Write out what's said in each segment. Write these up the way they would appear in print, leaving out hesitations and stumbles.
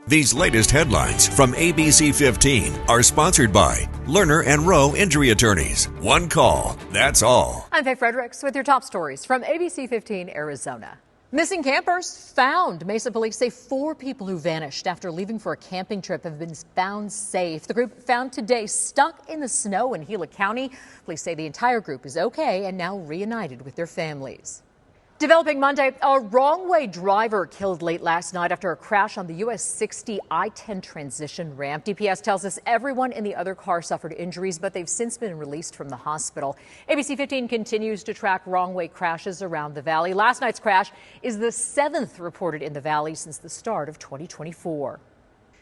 These latest headlines from ABC15 are sponsored by Lerner and Rowe Injury Attorneys. One call, that's all. I'm Faye Fredericks with your top stories from ABC15 Arizona. Missing campers found. Mesa police say 4 people who vanished after leaving for a camping trip have been found safe. The group found today stuck in the snow in Gila County. Police say the entire group is okay and now reunited with their families. Developing Monday, a wrong-way driver killed late last night after a crash on the US 60 I-10 transition ramp. DPS tells us everyone in the other car suffered injuries, but they've since been released from the hospital. ABC 15 continues to track wrong-way crashes around the valley. Last night's crash is the 7th reported in the valley since the start of 2024.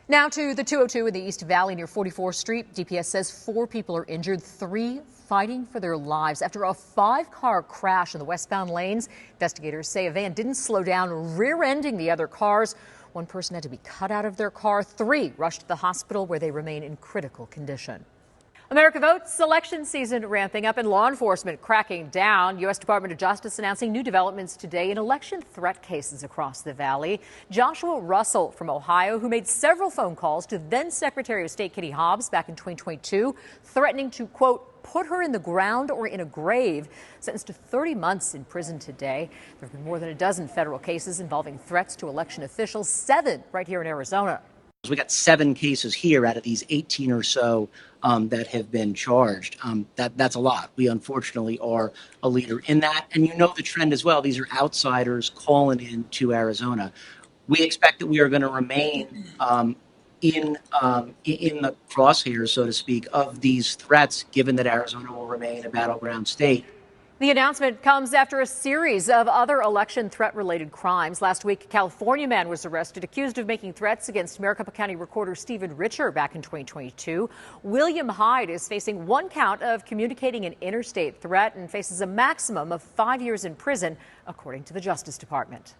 Now to the 202 in the East Valley near 44th Street. DPS says 4 people are injured, 3 fighting for their lives after a 5-car crash in the westbound lanes. Investigators say a van didn't slow down, rear-ending the other cars. 1 person had to be cut out of their car. 3 rushed to the hospital where they remain in critical condition. America Votes election season ramping up and law enforcement cracking down. U.S. Department of Justice announcing new developments today in election threat cases across the valley. Joshua Russell from Ohio, who made several phone calls to then Secretary of State Katie Hobbs back in 2022, threatening to, quote, put her in the ground or in a grave, sentenced to 30 months in prison today. There have been more than a dozen federal cases involving threats to election officials, 7 right here in Arizona. We got 7 cases here out of these 18 or so that have been charged. That's a lot. We unfortunately are a leader in that. And you know the trend as well. These are outsiders calling in to Arizona. We expect that we are going to remain in the crosshairs, so to speak, of these threats, given that Arizona will remain a battleground state. The announcement comes after a series of other election threat-related crimes. Last week, a California man was arrested, accused of making threats against Maricopa County Recorder Stephen Richer back in 2022. William Hyde is facing 1 count of communicating an interstate threat and faces a maximum of 5 years in prison, according to the Justice Department.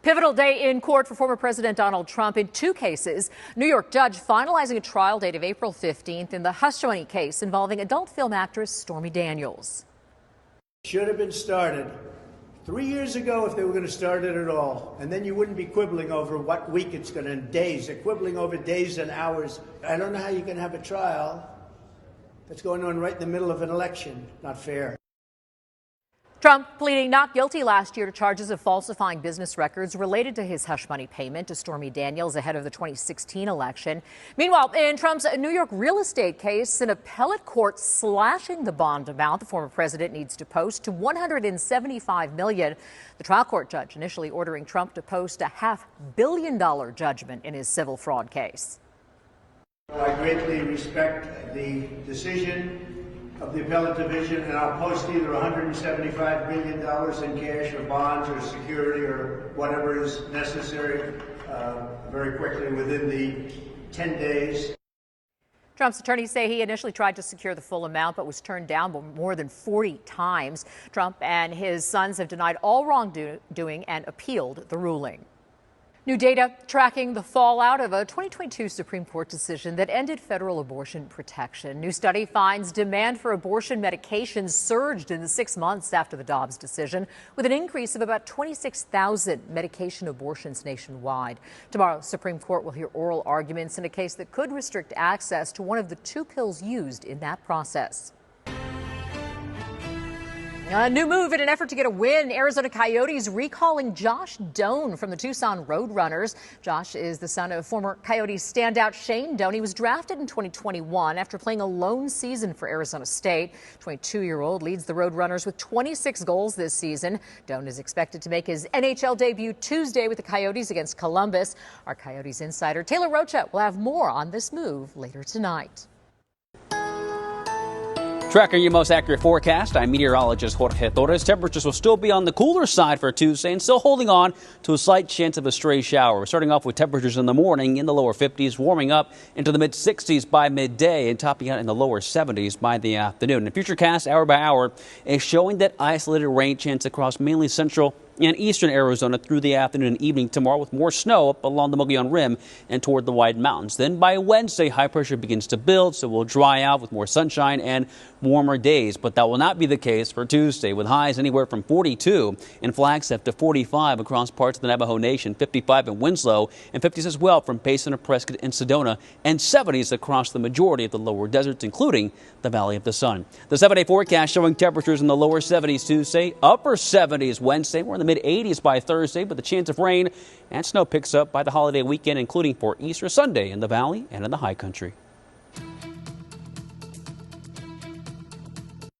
Pivotal day in court for former President Donald Trump in 2 cases. New York judge finalizing a trial date of April 15th in the hush money case involving adult film actress Stormy Daniels. Should have been started 3 years ago if they were going to start it at all. And then you wouldn't be quibbling over what week it's going to, days. They're quibbling over days and hours. I don't know how you can have a trial that's going on right in the middle of an election. Not fair. Trump pleading not guilty last year to charges of falsifying business records related to his hush money payment to Stormy Daniels ahead of the 2016 election. Meanwhile, in Trump's New York real estate case, an appellate court slashing the bond amount the former president needs to post to $175 million. The trial court judge initially ordering Trump to post a $500 million judgment in his civil fraud case. I greatly respect the decision of the appellate division, and I'll post either $175 million in cash or bonds or security or whatever is necessary very quickly within the 10 days. Trump's attorneys say he initially tried to secure the full amount but was turned down more than 40 times. Trump and his sons have denied all wrongdoing and appealed the ruling. New data tracking the fallout of a 2022 Supreme Court decision that ended federal abortion protection. New study finds demand for abortion medications surged in the 6 months after the Dobbs decision, with an increase of about 26,000 medication abortions nationwide. Tomorrow, Supreme Court will hear oral arguments in a case that could restrict access to one of the 2 pills used in that process. A new move in an effort to get a win. Arizona Coyotes recalling Josh Doan from the Tucson Roadrunners. Josh is the son of former Coyotes standout Shane Doan. He was drafted in 2021 after playing a lone season for Arizona State. 22-year-old leads the Roadrunners with 26 goals this season. Doan is expected to make his NHL debut Tuesday with the Coyotes against Columbus. Our Coyotes insider Taylor Rocha will have more on this move later tonight. Tracking your most accurate forecast, I'm meteorologist Jorge Torres. Temperatures will still be on the cooler side for Tuesday and still holding on to a slight chance of a stray shower. We're starting off with temperatures in the morning in the lower 50s, warming up into the mid-60s by midday and topping out in the lower 70s by the afternoon. The Futurecast hour by hour is showing that isolated rain chance across mainly central in eastern Arizona through the afternoon and evening tomorrow, with more snow up along the Mogollon Rim and toward the Wide Mountains. Then by Wednesday, high pressure begins to build, so we'll dry out with more sunshine and warmer days. But that will not be the case for Tuesday, with highs anywhere from 42 in Flagstaff to 45 across parts of the Navajo Nation, 55 in Winslow, and 50s as well from Payson to Prescott and Sedona, and 70s across the majority of the lower deserts, including the Valley of the Sun. The 7-day forecast showing temperatures in the lower 70s Tuesday, upper 70s Wednesday. We're in the mid-80s by Thursday, but the chance of rain and snow picks up by the holiday weekend, including for Easter Sunday in the Valley and in the High Country.